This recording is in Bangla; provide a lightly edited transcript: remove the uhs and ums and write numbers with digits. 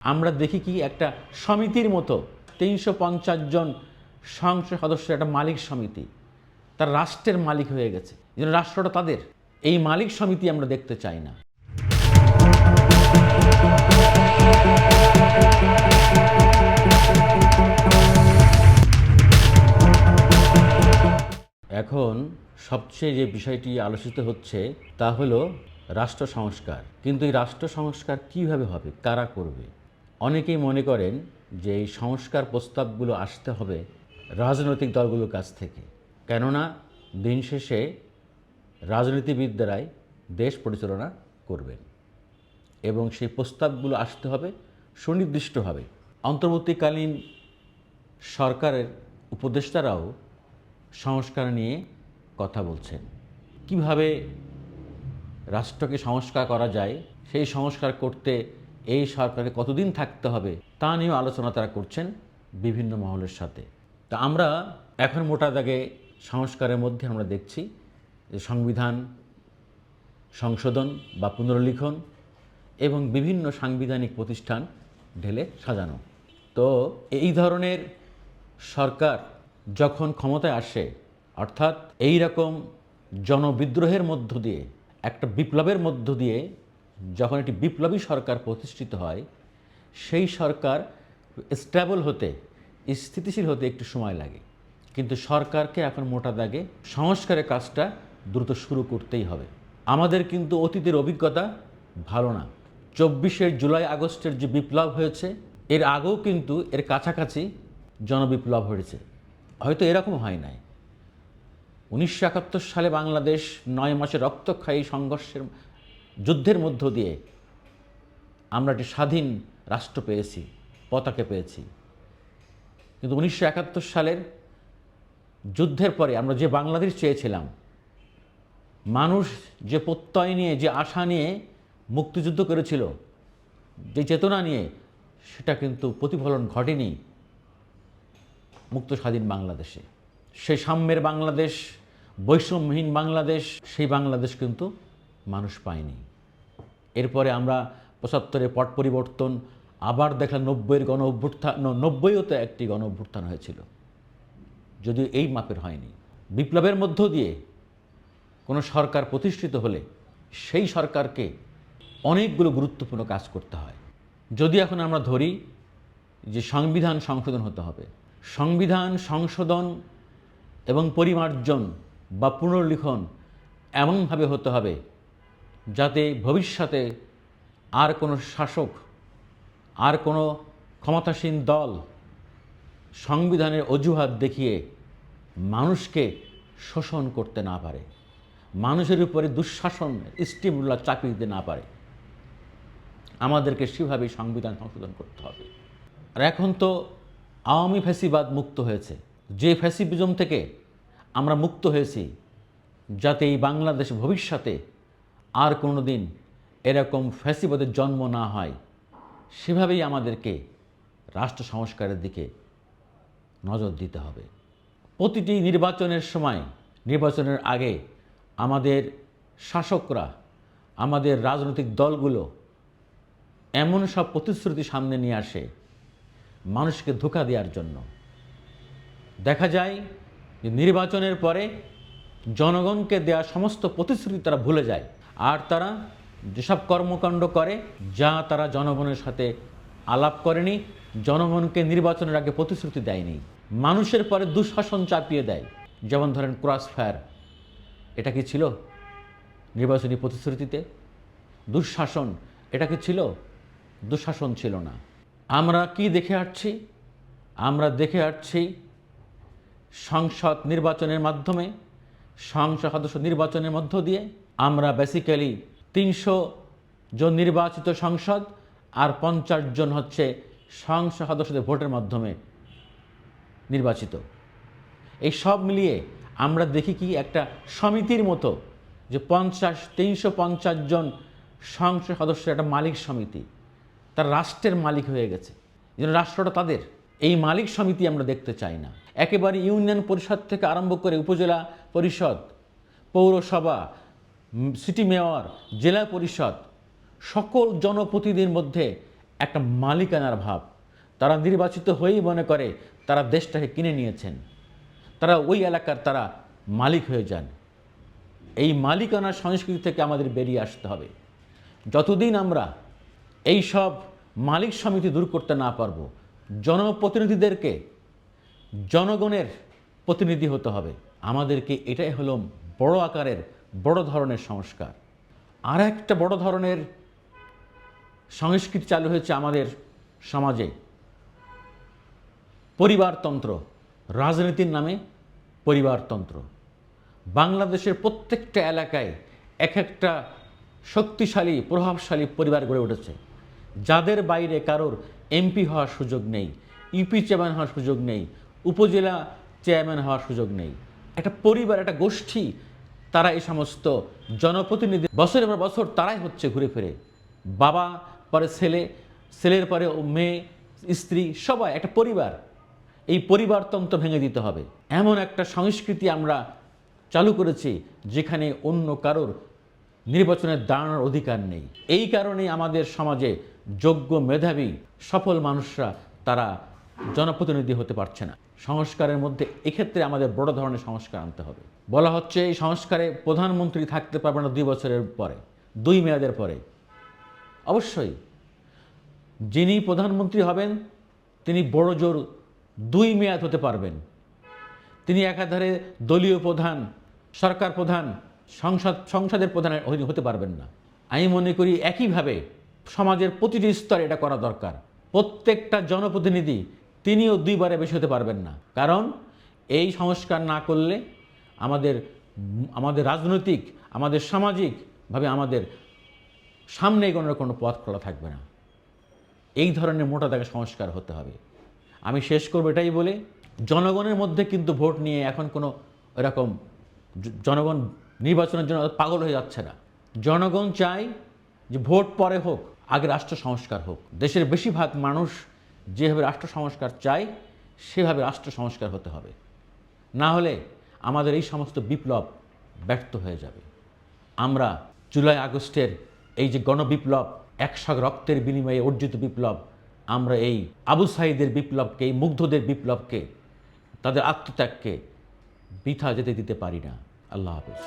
আমরা দেখি কি একটা সমিতির মতো ৩৫০ জন সংসদ সদস্যের একটা মালিক সমিতি, তার রাষ্ট্রের মালিক হয়ে গেছে, যেন রাষ্ট্রটা তাদের। এই মালিক সমিতি আমরা দেখতে চাই না। এখন সবচেয়ে যে বিষয়টি আলোচিত হচ্ছে তা হলো রাষ্ট্র সংস্কার। কিন্তু এই রাষ্ট্র সংস্কার কীভাবে হবে, কারা করবে? অনেকেই মনে করেন যে এই সংস্কার প্রস্তাবগুলো আসতে হবে রাজনৈতিক দলগুলোর কাছ থেকে, কেননা দিন শেষে রাজনীতিবিদরাই দেশ পরিচালনা করবেন এবং সেই প্রস্তাবগুলো আসতে হবে সুনির্দিষ্টভাবে। অন্তর্বর্তীকালীন সরকারের উপদেষ্টারাও সংস্কার নিয়ে কথা বলছেন। কিভাবে রাষ্ট্রকে সংস্কার করা যায়, সেই সংস্কার করতে এই সরকারকে কতদিন থাকতে হবে তা নিয়েও আলোচনা তারা করছেন বিভিন্ন মহলের সাথে। তা আমরা এখন মোটা দাগে সংস্কারের মধ্যে আমরা দেখছি যে সংবিধান সংশোধন বা পুনর্লিখন এবং বিভিন্ন সাংবিধানিক প্রতিষ্ঠান ঢেলে সাজানো। তো এই ধরনের সরকার যখন ক্ষমতায় আসে, অর্থাৎ এই রকম জনবিদ্রোহের মধ্য দিয়ে, একটা বিপ্লবের মধ্য দিয়ে যখন একটি বিপ্লবী সরকার প্রতিষ্ঠিত হয়, সেই সরকার স্টেবল হতে, স্থিতিশীল হতে একটু সময় লাগে। কিন্তু সরকারকে এখন মোটা দাগে সংস্কারের কাজটা দ্রুত শুরু করতেই হবে। আমাদের কিন্তু অতীতের অভিজ্ঞতা ভালো না। ২৪শে জুলাই আগস্টের যে বিপ্লব হয়েছে, এর আগেও কিন্তু এর কাছাকাছি জনবিপ্লব হয়েছে, হয়তো এরকম হয় নাই। ১৯৭১ সালে বাংলাদেশ ৯ মাসের রক্তক্ষয়ী সংঘর্ষের যুদ্ধের মধ্য দিয়ে আমরা একটি স্বাধীন রাষ্ট্র পেয়েছি, পতাকা পেয়েছি। কিন্তু ১৯৭১ সালের যুদ্ধের পরে আমরা যে বাংলাদেশ চেয়েছিলাম, মানুষ যে প্রত্যয় নিয়ে, যে আশা নিয়ে মুক্তিযুদ্ধ করেছিল, যে চেতনা নিয়ে, সেটা কিন্তু প্রতিফলন ঘটেনি মুক্ত স্বাধীন বাংলাদেশে। সেই সাম্যের বাংলাদেশ, বৈষম্যহীন বাংলাদেশ, সেই বাংলাদেশ কিন্তু মানুষ পায়নি। এরপরে আমরা ৭৫-এর পট পরিবর্তন, আবার দেখলাম ৯০-এর গণ অভ্যুত্থান, ৯০-ও তো একটি গণ অভ্যুত্থান হয়েছিল, যদিও এই মাপের হয়নি। বিপ্লবের মধ্য দিয়ে কোনো সরকার প্রতিষ্ঠিত হলে সেই সরকারকে অনেকগুলো গুরুত্বপূর্ণ কাজ করতে হয়। যদি এখন আমরা ধরি যে সংবিধান সংশোধন হতে হবে, সংবিধান সংশোধন এবং পরিমার্জন বা পুনর্লিখন এমনভাবে হতে হবে যাতে ভবিষ্যতে আর কোনো শাসক, আর কোনো ক্ষমতাসীন দল সংবিধানের অজুহাত দেখিয়ে মানুষকে শোষণ করতে না পারে, মানুষের উপরে দুঃশাসন স্টিমুলা চাপিয়ে দিতে না পারে। আমাদেরকে সেভাবেই সংবিধান সংশোধন করতে হবে। আর এখন তো আওয়ামী ফ্যাসিবাদ মুক্ত হয়েছে, যে ফ্যাসিজম থেকে আমরা মুক্ত হয়েছি, যাতে এই বাংলাদেশ ভবিষ্যতে আর কোনো দিন এরকম ফ্যাসিবাদের জন্ম না হয়, সেভাবেই আমাদেরকে রাষ্ট্র সংস্কারের দিকে নজর দিতে হবে। প্রতিটি নির্বাচনের সময়, নির্বাচনের আগে আমাদের শাসকরা, আমাদের রাজনৈতিক দলগুলো এমন সব প্রতিশ্রুতি সামনে নিয়ে আসে মানুষকে ধোঁকা দেওয়ার জন্য। দেখা যায় যে নির্বাচনের পরে জনগণকে দেওয়া সমস্ত প্রতিশ্রুতি তারা ভুলে যায়, আর তারা যেসব কর্মকাণ্ড করে, যা তারা জনগণের সাথে আলাপ করেনি, জনগণকে নির্বাচনের আগে প্রতিশ্রুতি দেয়নি, মানুষের পরে দুঃশাসন চাপিয়ে দেয়। যেমন ধরেন ক্রস ফায়ার, এটা কি ছিল নির্বাচনী প্রতিশ্রুতিতে? দুঃশাসন, এটা কি ছিল? দুঃশাসন ছিল না। আমরা কি দেখে আসছি? আমরা দেখে আসছি সংসদ নির্বাচনের মাধ্যমে, সংসদ সদস্য নির্বাচনের মধ্য দিয়ে আমরা বেসিক্যালি ৩০০ জন নির্বাচিত সংসদ আর ৫০ জন হচ্ছে সংসদ সদস্যদের ভোটের মাধ্যমে নির্বাচিত। এই সব মিলিয়ে আমরা দেখি কি একটা সমিতির মতো, যে ৩৫০ জন সংসদ সদস্যের একটা মালিক সমিতি, তার রাষ্ট্রের মালিক হয়ে গেছে, যেন রাষ্ট্রটা তাদের। এই মালিক সমিতি আমরা দেখতে চাই না। একেবারে ইউনিয়ন পরিষদ থেকে আরম্ভ করে উপজেলা পরিষদ, পৌরসভা, সিটি মেয়র, জেলা পরিষদ, সকল জনপ্রতিনিধির মধ্যে একটা মালিকানার ভাব। তারা নির্বাচিত হয়েই মনে করে তারা দেশটাকে কিনে নিয়েছেন, তারা ওই এলাকার তারা মালিক হয়ে যান। এই মালিকানার সংস্কৃতি থেকে আমাদের বেরিয়ে আসতে হবে। যতদিন আমরা এই সব মালিক সমিতি দূর করতে না পারবো, জনপ্রতিনিধিদেরকে জনগণের প্রতিনিধি হতে হবে। আমাদেরকে এটাই হলো বড় আকারের বড় ধরনের সংস্কার। আর একটা বড় ধরনের সংস্কৃতি চালু হয়েছে আমাদের সমাজে, পরিবারতন্ত্র। রাজনীতির নামে পরিবারতন্ত্র। বাংলাদেশের প্রত্যেকটা এলাকায় এক একটা শক্তিশালী প্রভাবশালী পরিবার গড়ে উঠেছে, যাদের বাইরে কারোর এমপি হওয়ার সুযোগ নেই, ইউপি চেয়ারম্যান হওয়ার সুযোগ নেই, উপজেলা চেয়ারম্যান হওয়ার সুযোগ নেই। একটা পরিবার, একটা গোষ্ঠী, তারা এই সমস্ত জনপ্রতিনিধি বছরের পর বছর তারাই হচ্ছে ঘুরে ফিরে। বাবা পরে ছেলে, ছেলের পরে মেয়ে, স্ত্রী, সবাই একটা পরিবার। এই পরিবারতন্ত্র ভেঙে দিতে হবে। এমন একটা সংস্কৃতি আমরা চালু করেছি যেখানে অন্য কারোর নির্বাচনে দাঁড়ানোর অধিকার নেই। এই কারণেই আমাদের সমাজে যোগ্য, মেধাবী, সফল মানুষরা তারা জনপ্রতিনিধি হতে পারছে না। সংস্কারের মধ্যে এক্ষেত্রে আমাদের বড় ধরনের সংস্কার আনতে হবে। বলা হচ্ছে এই সংস্কারে প্রধানমন্ত্রী থাকতে পারবে না 2 বছরের পরে, 2 মেয়াদের পরে। অবশ্যই যিনি প্রধানমন্ত্রী হবেন তিনি বড় জোর 2 মেয়াদ হতে পারবেন। তিনি একাধারে দলীয় প্রধান, সরকার প্রধান, সংসদের প্রধান হতে পারবেন না। আমি মনে করি একইভাবে সমাজের প্রতিটি স্তরে এটা করা দরকার। প্রত্যেকটা জনপ্রতিনিধি তিনিও 2 বারে বেশি হতে পারবেন না। কারণ এই সংস্কার না করলে আমাদের রাজনৈতিক, আমাদের সামাজিকভাবে আমাদের সামনে এগোনোর কোনো পথ খোলা থাকবে না। এই ধরনের মোটা দাগে সংস্কার হতে হবে। আমি শেষ করব এটাই বলে, জনগণের মধ্যে কিন্তু ভোট নিয়ে এখন কোনো এরকম জনগণ নির্বাচনের জন্য পাগল হয়ে যাচ্ছে না। জনগণ চায় যে ভোট পরে হোক, আগে রাষ্ট্র সংস্কার হোক। দেশের বেশিরভাগ মানুষ যেভাবে রাষ্ট্র সংস্কার চায় সেভাবে রাষ্ট্র সংস্কার হতে হবে। না হলে আমাদের এই সমস্ত বিপ্লব ব্যর্থ হয়ে যাবে। আমরা জুলাই আগস্টের এই যে গণবিপ্লব, 100 রক্তের বিনিময়ে অর্জিত বিপ্লব, আমরা এই আবু সাঈদের বিপ্লবকে, এই মুগ্ধদের বিপ্লবকে, তাদের আত্মত্যাগকে বৃথা যেতে দিতে পারি না। আল্লাহ হাফেজ।